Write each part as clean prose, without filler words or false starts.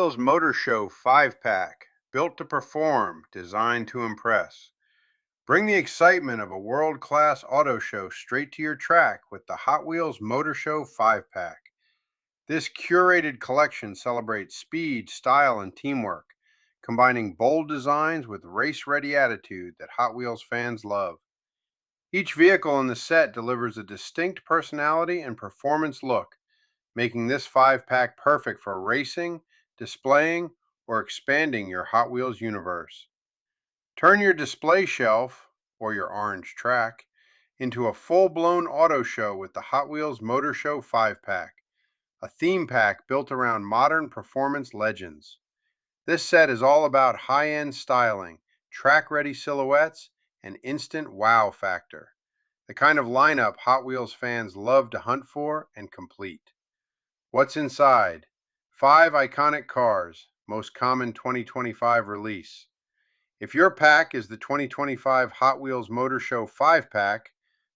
Wheels Motor Show 5-pack, built to perform, designed to impress. Bring the excitement of a world-class auto show straight to your track with the Hot Wheels Motor Show 5-pack. This curated collection celebrates speed, style, and teamwork, combining bold designs with race-ready attitude that Hot Wheels fans love. Each vehicle in the set delivers a distinct personality and performance look, making this 5-pack perfect for racing, displaying, or expanding your Hot Wheels universe. Turn your display shelf, or your orange track, into a full-blown auto show with the Hot Wheels Motor Show 5-pack, a theme pack built around modern performance legends. This set is all about high-end styling, track-ready silhouettes, and instant wow factor, the kind of lineup Hot Wheels fans love to hunt for and complete. What's inside? 5 iconic cars, most common 2025 release. If your pack is the 2025 Hot Wheels Motor Show 5-pack,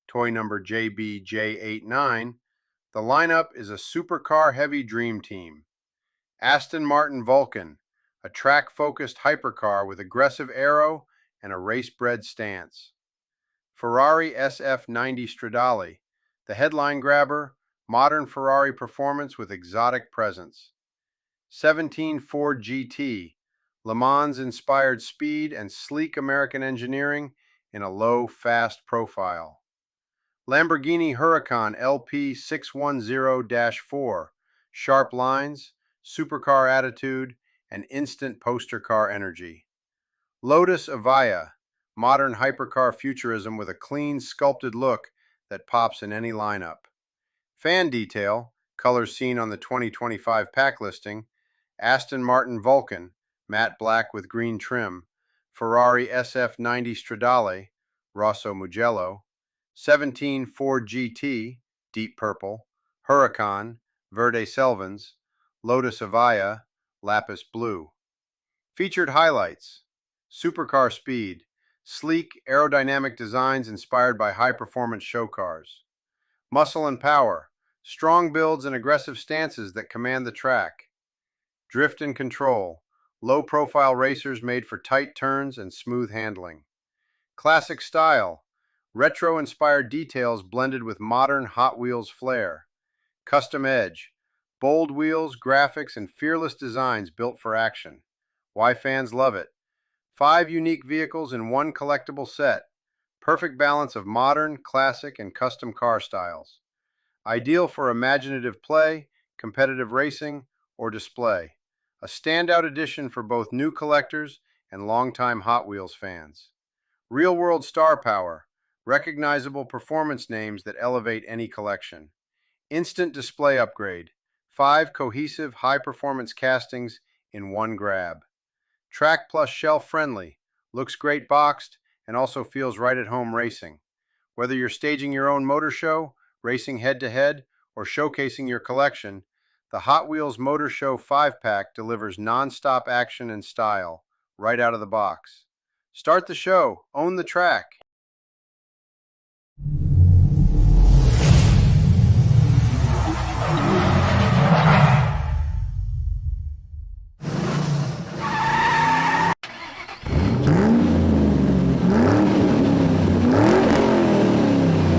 toy number JBJ89, the lineup is a supercar-heavy dream team. Aston Martin Vulcan, a track-focused hypercar with aggressive aero and a race-bred stance. Ferrari SF90 Stradale, the headline grabber, modern Ferrari performance with exotic presence. 17 Ford GT, Le Mans-inspired speed and sleek American engineering in a low, fast profile. Lamborghini Huracan LP610-4, sharp lines, supercar attitude, and instant poster car energy. Lotus Evija, modern hypercar futurism with a clean, sculpted look that pops in any lineup. Fan detail, colors seen on the 2025 pack listing: Aston Martin Vulcan, matte black with green trim; Ferrari SF90 Stradale, Rosso Mugello; 17 Ford GT, deep purple; Huracan, Verde Selvins; Lotus Evija, lapis blue. Featured highlights: supercar speed, sleek aerodynamic designs inspired by high-performance show cars; muscle and power, strong builds and aggressive stances that command the track; drift and control, low-profile racers made for tight turns and smooth handling; classic style, retro-inspired details blended with modern Hot Wheels flair; custom edge, bold wheels, graphics, and fearless designs built for action. Why fans love it: 5 unique vehicles in one collectible set, perfect balance of modern, classic, and custom car styles. Ideal for imaginative play, competitive racing, or display. A standout addition for both new collectors and longtime Hot Wheels fans. Real-world star power, recognizable performance names that elevate any collection. Instant display upgrade, 5 cohesive high-performance castings in one grab. Track plus shelf friendly, looks great boxed, and also feels right at home racing. Whether you're staging your own motor show, racing head-to-head, or showcasing your collection, the Hot Wheels Motor Show 5-pack delivers non-stop action and style right out of the box. Start the show, own the track,